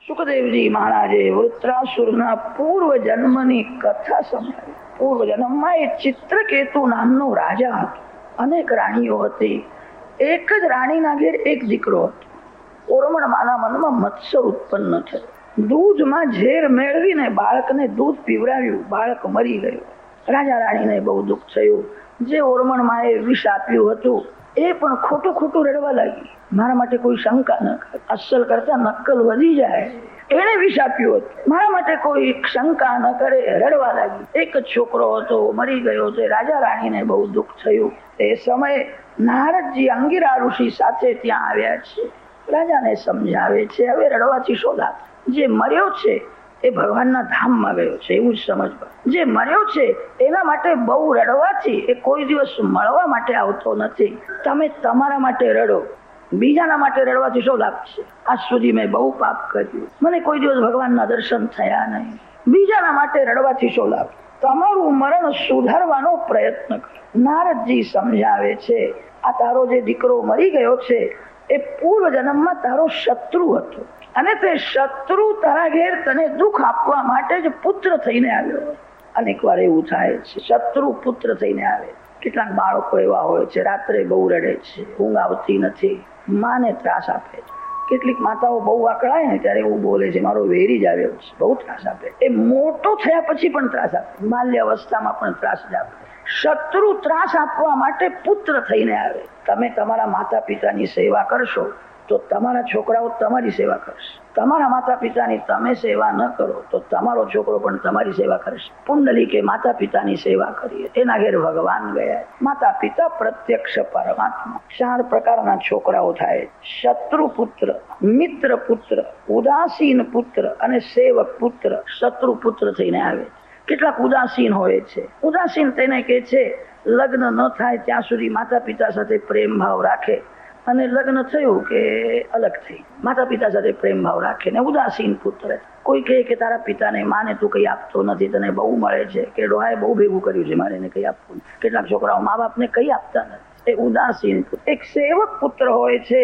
સુખદેવજી મહારાજે વૃત્રાસુરના પૂર્વ જન્મની કથા સંભળાવી. પૂર્વ જન્મમાં એ ચિત્રકેતુ નામનો રાજા હતો. અનેક રાણીઓ હતી. એક જ રાણીના ઘેર એક દીકરો હતો. ઓરમણમાના મનમાં મત્સર ઉત્પન્ન થયો. દૂધમાં ઝેર મેળવીને બાળકને દૂધ પીવડાવ્યું. બાળક મરી ગયું. રાજા રાણીને બહુ દુઃખ થયું. જે ઓરમણમાએ વિષ આપ્યું હતું એ પણ ખોટું ખોટું રડવા લાગી. મારા માટે કોઈ શંકા ન કરે, અસલ કરતા નકલ વધી જાય. એને વિષ આપ્યું હતું, મારા માટે કોઈ શંકા ન કરે, રડવા લાગી. એક જ છોકરો હતો, મરી ગયો છે. રાજા રાણીને બહુ દુઃખ થયું. એ સમયે નારદજી અંગિરા ઋષિ સાથે ત્યાં આવ્યા છે. રાજાને સમજાવે છે, હવે રડવાથી શું લાભ? જે મર્યો છે એ ભગવાનના ધામમાં ગયો છે, એવું જ સમજવા. જે મર્યો છે એના માટે બહુ રડવાથી એ કોઈ દિવસ મળવા માટે આવતો નથી. તમે તમારા માટે રડો, બીજાના માટે રડવાથી શું લાભ છે? આજ સુધી મેં બહુ પાપ કર્યું, મને કોઈ દિવસ ભગવાનના દર્શન થયા નહીં. બીજાના માટે રડવાથી શું લાભ? તમારું મરણ સુધારવાનો પ્રયત્ન કરો. નારદજી સમજાવે છે, આ તારો જે દીકરો મરી ગયો છે એ પૂર્વ જન્મમાં તારો શત્રુ હતો, અને તે શત્રુ તારા ઘેર તને દુઃખ આપવા માટે જ પુત્ર થઈને આવ્યો. અનેક વાર એવું થાય છે, શત્રુ પુત્ર થઈને આવે. કેટલાક બાળકો એવા હોય છે, રાત્રે બહુ રડે છે, ઊંઘ આવતી નથી, માને ત્રાસ આપે છે. કેટલીક માતાઓ બહુ આકળાય ને ત્યારે એવું બોલે છે, મારો વેરી જ આવ્યો છે, બહુ ત્રાસ આપે. એ મોટો થયા પછી પણ ત્રાસ આપે, બાલ્ય અવસ્થામાં પણ ત્રાસ જ આપે. શત્રુ ત્રાસ આપવા માટે પુત્ર થઈને આવે. તમે તમારા માતા પિતાની સેવા કરશો તો તમારા છોકરાઓ તમારી સેવા કરશે. તમારા માતા પિતાની તમે સેવા ન કરો તો તમારો છોકરો પણ તમારી સેવા કરશે. પુંડલીકે માતા પિતાની સેવા કરીએ, એના ઘેર ભગવાન ગયા. માતા પિતા પ્રત્યક્ષ પરમાત્મા. 4 પ્રકારના છોકરાઓ થાય: શત્રુ પુત્ર, મિત્ર પુત્ર, ઉદાસીન પુત્ર અને સેવક પુત્ર. શત્રુ પુત્ર થઈને આવે. કેટલાક ઉદાસીન હોય છે. ઉદાસીન તેને કે છે લગ્ન ન થાય ત્યાં સુધી માતા પિતા સાથે પ્રેમ ભાવ રાખે, અને લગ્ન થયું કે અલગ થઈ, માતા પિતા સાથે પ્રેમ ભાવ રાખે ને ઉદાસીન પુત્ર. કોઈ કહે કે તારા પિતાને માને તું કઈ આપતો નથી, તને બહુ મળે છે, કે ડોહાએ બહુ ભેગું કર્યું છે, મારે એને કઈ આપવું. કેટલાક છોકરાઓ મા બાપને કઈ આપતા નથી, એ ઉદાસીન પુત્ર. એક સેવક પુત્ર હોય છે,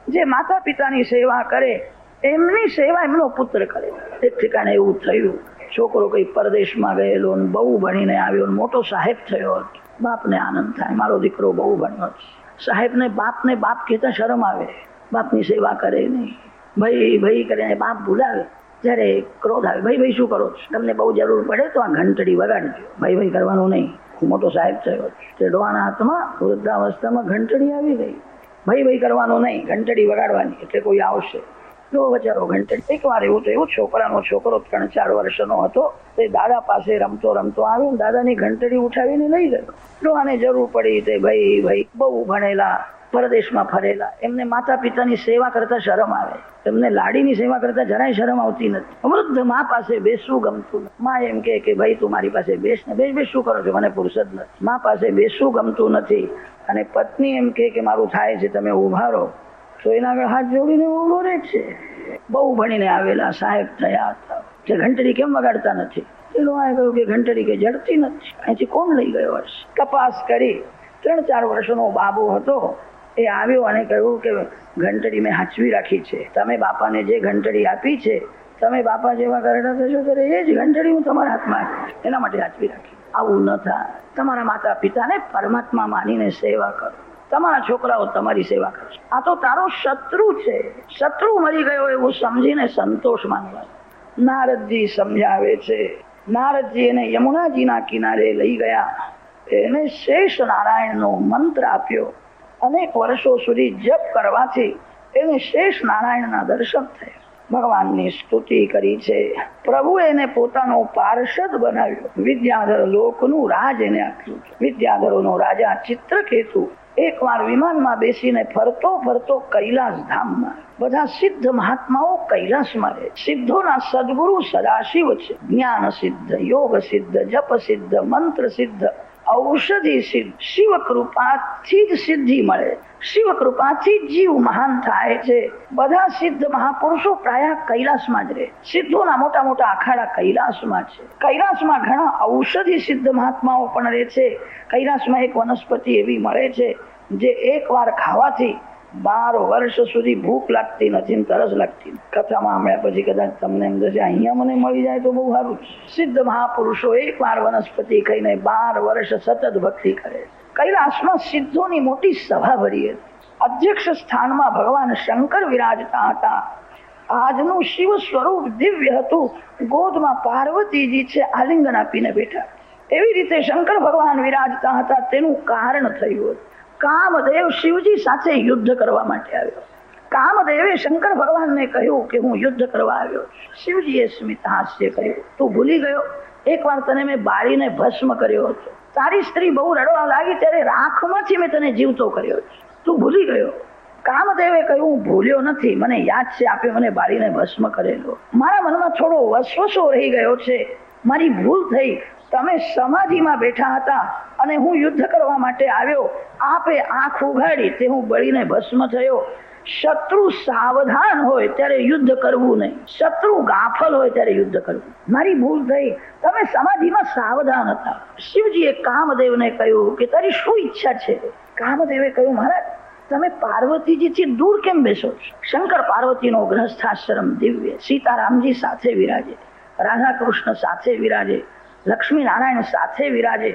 જે માતા પિતાની સેવા કરે, એમની સેવા એમનો પુત્ર કરે. એક ઠેકાણે એવું થયું, છોકરો કઈ પરદેશમાં ગયેલો, બહુ ભણીને આવ્યો, મોટો સાહેબ થયો હતો. બાપને આનંદ થાય, મારો દીકરો બહુ ભણ્યો છે. સાહેબને બાપને બાપ કહેતા શરમ આવે, બાપની સેવા કરે નહીં. ભાઈ ભાઈ કરીને બાપ બોલાવે, જયારે ક્રોધ આવે, ભાઈ ભાઈ શું કરો છો? તમને બહુ જરૂર પડે તો આ ઘંટડી વગાડજો. ભાઈ ભાઈ કરવાનું નહીં, હું મોટો સાહેબ થયો. તે ડોહાના હાથમાં વૃદ્ધાવસ્થામાં ઘંટડી આવી ગઈ. ભાઈ ભાઈ કરવાનું નહીં, ઘંટડી વગાડવાની, એટલે કોઈ આવશે. જો બચારો ઘંટડી. એક વાર એવું થયું, છોકરાનો છોકરો 3-4 વર્ષનો હતો. તે દાદા પાસે રમતો રમતો આવ્યો, દાદાની ઘંટડી ઉઠાવીને લઈ ગયો. ડોહાને જરૂર પડી, તે ભાઈ ભાઈ બહુ ભણેલા, પરદેશમાં ફરેલા, એમને માતા પિતાની સેવા કરતા શરમ આવે. એમને લાડીની સેવા કરતા જરાય શરમ આવતી નથી. વૃદ્ધ મા પાસે બેસવું ગમતું નથી. મા એમ કે ભાઈ તું મારી પાસે બેસ ને. બેસ શું કરો છો? મને ફુરસદ નથી. મા પાસે બેસવું ગમતું નથી. અને પત્ની એમ કે મારું થાય છે, તમે ઉભા રહો. તો એના આગળ હાથ જોડીને ઉભો રહે છે. બહુ ભણીને આવેલા, સાહેબ થયા હતા. જે ઘંટડી કેમ વગાડતા નથી? એનો આ કહ્યું કે ઘંટડી કે જડતી નથી, અહીંથી કોણ લઈ ગયો હશે? તપાસ કરી, 3-4 વર્ષનો બાબો હતો. એ આવ્યો અને કહ્યું કે ઘંટડી મેં હાચવી રાખી છે, તમે બાપાને જે ઘંટડી આપી છે, તમે બાપા જેવા કરતા થશો ત્યારે એ જ ઘંટડી હું તમારા હાથમાં આપી, એના માટે હાચવી રાખી. આવું ન થાય. તમારા માતા પિતાને પરમાત્મા માનીને સેવા કરો. તમારા છોકરાઓ તમારી સેવા કરશે. આ તો તારો શત્રુ છે, શત્રુ મરી ગયો એવું સમજીને સંતોષ માનવાનો. નારદજી સમજાવે છે. નારદજી એને યમુનાજીના કિનારે લઈ ગયા. એને શેષ નારાયણનો મંત્ર આપ્યો. અનેક વર્ષો સુધી જપ કરવાથી એને શેષ નારાયણના દર્શન થયા. ભગવાનની સ્તુતિ કરી છે. પ્રભુ એને પોતાનો પાર્ષદ બનાવ્યો. વિદ્યાધર લોકનું રાજ એને આપ્યું. વિદ્યાધરોનો રાજા ચિત્રકેતુ એકવાર વિમાનમાં બેસીને ફરતો ફરતો કૈલાસ ધામમાં. બધા સિદ્ધ મહાત્માઓ કૈલાસમાં રહે. સિદ્ધોના સદગુરુ સદાશિવ છે. જ્ઞાન સિદ્ધ, યોગ સિદ્ધ, જપ સિદ્ધ, મંત્ર સિદ્ધ, ઔષધિ સિદ્ધ. શિવ કૃપાથી જ સિદ્ધિ મળે. શિવ કૃપાથી જીવ મહાન થાય છે. બધા સિદ્ધ મહાપુરુષો પ્રાય કૈલાસમાં જ રહે. સિદ્ધોના મોટા મોટા અખાડા કૈલાસમાં છે. કૈલાસમાં ઘણા ઔષધિ સિદ્ધ મહાત્માઓ પણ રહે છે. કૈલાસમાં એક વનસ્પતિ એવી મળે છે જે એકવાર ખાવાથી 12 વર્ષ સુધી ભૂખ લાગતી નથી, તરસ લાગતી. કથામાં હમણાં પછી કદાચ તમને એમ થશે અહીંયા મને મળી જાય તો બહુ સારું. સિદ્ધ મહાપુરુષો એકવાર વનસ્પતિ ખાઈને 12 વર્ષ સતત ભક્તિ કરે. કૈલાસમાં સિદ્ધોની મોટી સભા ભરી હતી. અધ્યક્ષ સ્થાનમાં ભગવાન શંકર વિરાજતા હતા. આજનું શિવ સ્વરૂપ દિવ્ય હતું. ગોદમાં પાર્વતીજી છે, આલિંગન આપીને બેઠા. એવી રીતે શંકર ભગવાન વિરાજતા હતા. તેનું કારણ થયું હતું. કામદેવ શિવજી સાથે યુદ્ધ કરવા માટે આવ્યો. કામદેવે શંકર ભગવાનને કહ્યું કે હું યુદ્ધ કરવા આવ્યો. શિવજીએ સ્મિત હાસ્ય કર્યું. તું ભૂલી ગયો, એકવાર તને મેં બાળીને ભસ્મ કર્યો હતો. તારી સ્ત્રી બહુ રડવા લાગી ત્યારે રાખમાંથી મેં તને જીવતો કર્યો. તું ભૂલી ગયો. કામદેવે કહ્યું હું ભૂલ્યો નથી, મને યાદ છે આપે મને બાળીને ભસ્મ કરેલો. મારા મનમાં થોડો વસવસો રહી ગયો છે, મારી ભૂલ થઈ. તમે સમાધિમાં બેઠા હતા અને હું યુદ્ધ કરવા માટે આવ્યો. આપે આંખ ઉઘાડી તે હું બળીને ભસ્મ થયો. શત્રુ સાવધાન હોય ત્યારે યુદ્ધ કરવું નહીં, શત્રુ ગાફલ હોય ત્યારે યુદ્ધ કરવું. મારી ભૂલ થઈ, તમે સમાધિમાં સાવધાન હતા. શિવજીએ કામદેવને કહ્યું કે તારી શું ઈચ્છા છે? કામદેવે કહ્યું મહારાજ તમે પાર્વતીજીથી દૂર કેમ બેસો છો? શંકર પાર્વતીનો ગૃહસ્થાશ્રમ દિવ્ય. સીતારામજી સાથે વિરાજે, રાધા કૃષ્ણ સાથે વિરાજે, લક્ષ્મી નારાયણ સાથે વિરાજે.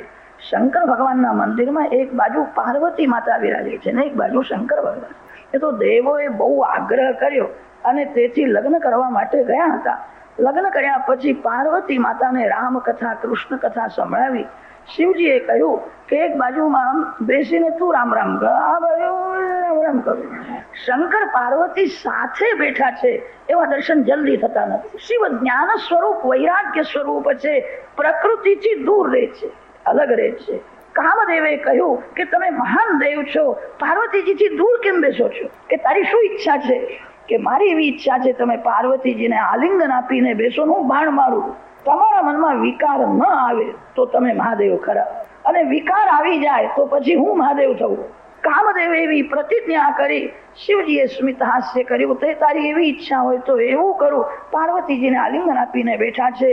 શંકર ભગવાનના મંદિરમાં એક બાજુ પાર્વતી માતા વિરાજે છે ને એક બાજુ શંકર ભગવાન. એ તો દેવોએ બહુ આગ્રહ કર્યો અને તેથી લગ્ન કરવા માટે ગયા હતા. લગ્ન કર્યા પછી પાર્વતી માતાને રામ કથા કૃષ્ણ કથા સંભળાવી. શિવજીએ કહ્યું કે એક બાજુમાં બેસીને તું રામ રામ કર, આ બાજુ રામ રામ કર. શંકર પાર્વતી સાથે બેઠા છે એવા દર્શન જલ્દી થતા નથી. શિવ જ્ઞાન સ્વરૂપ વૈરાગ્ય સ્વરૂપ છે, પ્રકૃતિથી દૂર રહે છે, અલગ રહે છે. કામદેવે કહ્યું કે તમે મહાન દેવ છો, પાર્વતીજીથી દૂર કેમ બેસો છો? કે તારી શું ઈચ્છા છે? કે મારી એવી ઈચ્છા છે તમે પાર્વતીજીને આલિંગન આપીને બેસો, હું બાણ મારું. તમારા મનમાં વિકાર ન આવે તો તમે મહાદેવ ખરા, અને વિકાર આવી જાય તો પછી હું મહાદેવ થવું. કામદેવે એવી પ્રતિજ્ઞા કરી. શિવજીએ સ્મિત હાસ્ય કર્યું. તે તારી એવી ઈચ્છા હોય તો એવું કરું. પાર્વતીજીને આલિંગન આપીને બેઠા છે.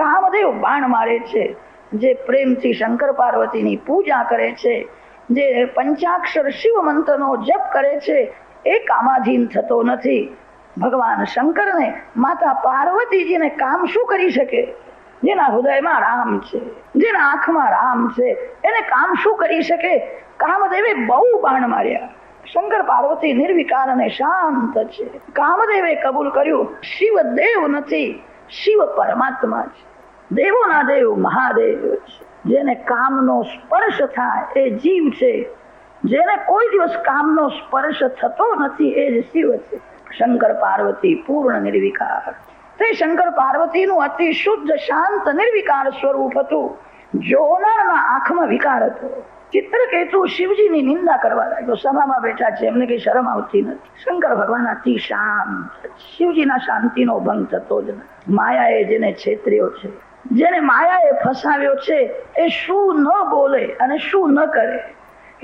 કામદેવ બાણ મારે છે. જે પ્રેમથી શંકર પાર્વતીની પૂજા કરે છે, જે પંચાક્ષર શિવ મંત્રનો જપ કરે છે, એ કામાધીન થતો નથી. ભગવાન શંકરને માતા પાર્વતીજીને કામ શું કરી શકે? જેના હૃદયમાં રામ છે, જેના આંખમાં રામ છે, એને કામ શું કરી શકે? કામદેવે બહુ બાણ માર્યા. શંકર પાર્વતી નિર્વિકાર અને શાંત છે. કામદેવે કબૂલ કર્યું શિવ દેવ નથી, શિવ પરમાત્મા છે. દેવોના દેવ મહાદેવ છે. જેને કામનો સ્પર્શ થાય એ જીવ છે. જેને કોઈ દિવસ કામનો સ્પર્શ થતો નથી એ જ શિવ છે. શંકર પાર્વતી પૂર્ણ નિર્વિકાર. તે શંકર પાર્વતીનું અતિ શુદ્ધ શાંત નિર્વિકાર સ્વરૂપ હતું. જોનારના આંખમાં વિકાર હતો. ચિત્રકેતુ શિવજીની નિંદા કરવા લાગ્યો. સભામાં બેઠા છે, એમને કઈ શરમ આવતી નથી. શંકર ભગવાન અતિ શાંત. શિવજીના શાંતિનો ભંગ થતો જ નથી. માયાએ જેને છેતર્યો છે, જેને માયાએ ફસાવ્યો છે, એ શું ન બોલે અને શું ન કરે.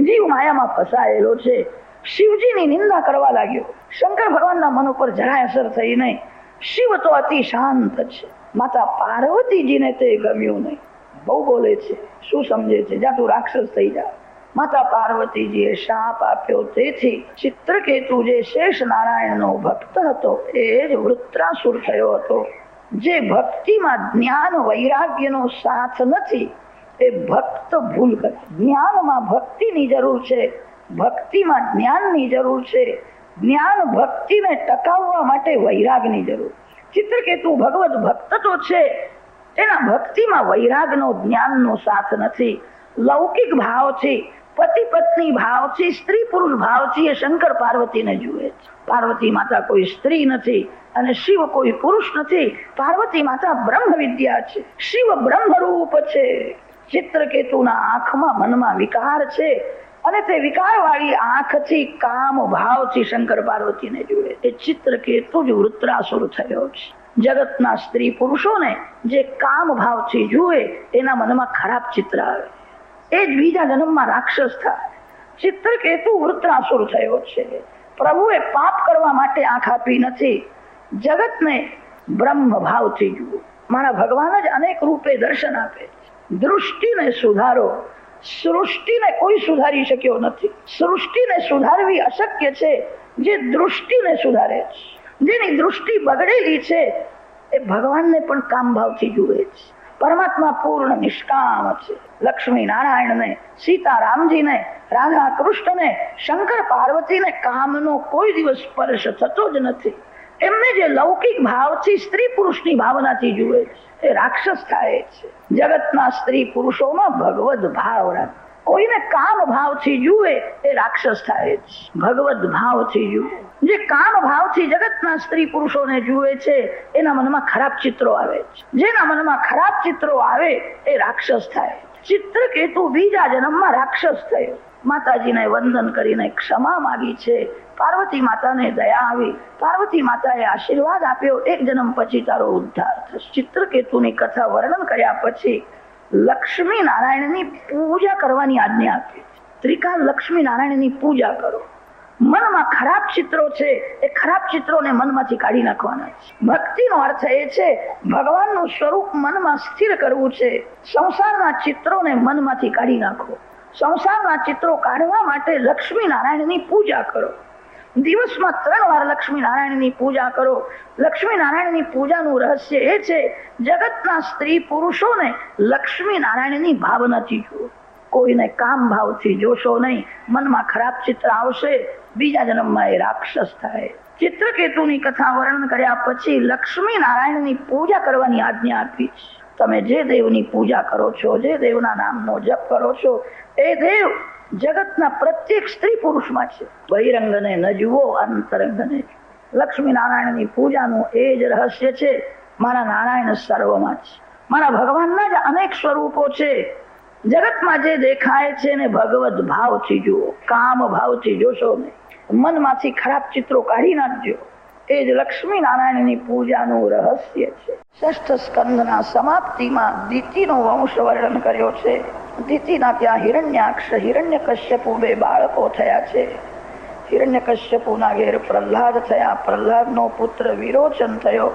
જીવ માયામાં ફસાયેલો છે. શિવજીની નિંદા કરવા લાગ્યો. શંકર ભગવાનના મન ઉપર જરાય અસર થઈ નહીં. શિવ તો અતિ શાંત છે. માતા પાર્વતીજીને તે ગમ્યું નહીં. બહુ બોલે છે, શું સમજે છે, જા તું રાક્ષસ થઈ જા. માતા પાર્વતીજીએ શાપ આપ્યો. તેથી ચિત્રકેતુ જે શેષ નારાયણનો ભક્ત હતો એ જ વૃત્રાસુર થયો હતો. જે ભક્તિમાં જ્ઞાન વૈરાગ્યનો સાથ નથી એ ભક્ત ભૂલ કરે. જ્ઞાનમાં ભક્તિની જરૂર છે, ભક્તિમાં જ્ઞાનની જરૂર છે. જ્ઞાન ભક્તિને ટકાવવા માટે વૈરાગની જરૂર. ચિત્રકેતુ ભગવત ભક્ત તો છે, એના ભક્તિમાં વૈરાગનો જ્ઞાનનો સાથ નથી. લૌકિક ભાવથી, પતિ પત્ની ભાવથી, સ્ત્રી પુરુષ ભાવથી એ શંકર પાર્વતીને જુએ છે. પાર્વતી માતા કોઈ સ્ત્રી નથી અને શિવ કોઈ પુરુષ નથી. પાર્વતી માતા બ્રહ્મ વિદ્યા છે, શિવ બ્રહ્મ રૂપ છે. ચિત્રકેતુના આંખમાં મનમાં વિકાર છે અને તે વિકાર વાળી આંખથી કામ ભાવથી શંકર પાર્વતીને જુએ. એ ચિત્રકેતુ જ વૃત્રાસુર થયો છે. જગતના સ્ત્રી પુરુષોને જે કામ ભાવથી જુએ એના મનમાં ખરાબ ચિત્ર આવે. એ જ બીજા જન્મમાં રાક્ષસ થાય. ચિત્રકેતુ વૃત્રાસુર થયો છે. પ્રભુએ પાપ કરવા માટે આંખ આપી નથી. જગતને બ્રહ્મ ભાવથી જુઓ. મારા ભગવાન જ અનેક રૂપે દર્શન આપે. દૃષ્ટિને સુધારો. સૃષ્ટિને કોઈ સુધારી શક્યો નથી. સૃષ્ટિને સુધારવી અશક્ય છે. જે દૃષ્ટિને સુધારે છે, જેની દૃષ્ટિ બગડેલી છે, એ ભગવાનને પણ કામ ભાવથી જુએ છે. પરમાત્મા પૂર્ણ નિષ્કામ છે. લક્ષ્મી નારાયણને, સીતારામજીને, રાધા કૃષ્ણને, શંકર પાર્વતીને કામનો કોઈ દિવસ સ્પર્શ થતો જ નથી. એમને જે લૌકિક ભાવથી સ્ત્રી પુરુષની ભાવનાથી જુએ છે, એ રાક્ષસ થાય છે. જગતના સ્ત્રી પુરુષોમાં ભગવદ ભાવ રાખે. કોઈને કામ ભાવથી જુએ એ રાક્ષસ થાય છે. ભગવદ ભાવથી જુએ. જે કામ ભાવથી જગતના સ્ત્રી પુરુષોને જુએ છે, એના મનમાં ખરાબ ચિત્રો આવે છે. જેના મનમાં ખરાબ ચિત્રો આવે એ રાક્ષસ થાય. ચિત્રકેતુ બીજા જન્મમાં રાક્ષસ થયો. માતાજીને વંદન કરીને ક્ષમા માગી છે. પાર્વતી માતાને દયા આવી. પાર્વતી માતાએ આશીર્વાદ આપ્યો, એક જન્મ પછી તારો ઉદ્ધાર થશે. ચિત્રકેતુની કથા વર્ણન કર્યા પછી લક્ષ્મી નારાયણની પૂજા કરવાની આજ્ઞા આપી. ત્રિકાલ લક્ષ્મી નારાયણની પૂજા કરો. મનમાં ખરાબ ચિત્રો છે, એ ખરાબ ચિત્રોને મનમાંથી કાઢી નાખવાના છે. ભક્તિનો અર્થ એ છે ભગવાનનું સ્વરૂપ મનમાં સ્થિર કરવું છે. સંસારના ચિત્રોને મનમાંથી કાઢી નાખો. સંસારના ચિત્રો કાઢવા માટે લક્ષ્મી નારાયણની પૂજા કરો. દિવસમાં 3 વાર લક્ષ્મી નારાયણની પૂજા કરો. લક્ષ્મી નારાયણની પૂજાનું રહસ્ય એ છે જગતના સ્ત્રી પુરુષોને લક્ષ્મી નારાયણની ભાવનાથી જુઓ. કોઈને કામ ભાવથી જોશો નહીં. મનમાં ખરાબ ચિત્ર આવશે, બીજા જન્મમાં એ રાક્ષસ થાય. ચિત્રકેતુની કથા વર્ણન કર્યા પછી લક્ષ્મી નારાયણની પૂજા કરવાની આજ્ઞા આપી. તમે જે દેવની પૂજા કરો છો, જે દેવના નામનો જપ કરો છો, એ દેવ જગતના પ્રત્યેક સ્ત્રી પુરુષમાં છે. બહિરંગને ન જુઓ, અંતરંગને. લક્ષ્મી નારાયણની પૂજાનું એ જ રહસ્ય છે. મારા નારાયણ સર્વમાં છે. મારા ભગવાનના જ અનેક સ્વરૂપો છે. જગતમાં જે દેખાય છે ને ભગવદ ભાવથી જુઓ. કામ ભાવથી જોશો નહીં. મનમાંથી ખરાબ ચિત્રો કાઢી નાખજો. એ જ લક્ષ્મી નારાયણની પૂજાનું રહસ્ય છે. 6ઠ સ્કંદના સમાપ્તિમાં દિતિનો વંશ વર્ણન કર્યો છે. દિતિના ત્યાં હિરણ્યાક્ષ, હિરણ્યકશ્યપુ 2 બાળકો થયા છે. હિરણ્યકશ્યપુના ઘેર પ્રહલાદ થયા. પ્રહલાદનો પુત્ર વિરોચન થયો.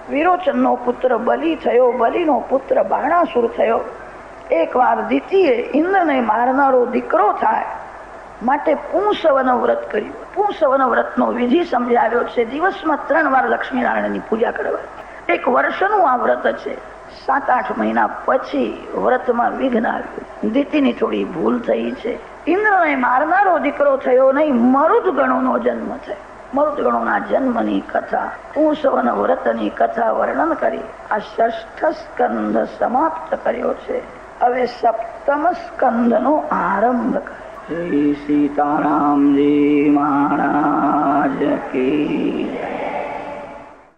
વિરોચનનો પુત્ર બલિ થયો. બલિનો પુત્ર બાણાસુર થયો. એકવાર દિતિએ ઇન્દ્રને મારનારો દીકરો થાય માટે પુંસવન વ્રત કર્યું. પુંસવન વ્રતનો વિધિ સમજાવ્યો છે. દિવસમાં 3 વાર લક્ષ્મી નારાયણની પૂજા કરવા. 1 વર્ષનું આ વ્રત છે. 7-8 મહિના પછી વ્રતમાં વિઘ્ન આવ્યું. દિતિની થોડી ભૂલ થઈ છે. ઇન્દ્રને મારનારો દીકરો થયો નહીં, મરુદગણોનો જન્મ થયો. મરુદગણોના જન્મની કથા, પુંસવન વ્રતની કથા વર્ણન કરી આ 6ઠ સ્કંદ સમાપ્ત કર્યો છે. હવે 7મ સ્કંદનો આરંભ કરે. શ્રી સીતારામજી મહારાજ કી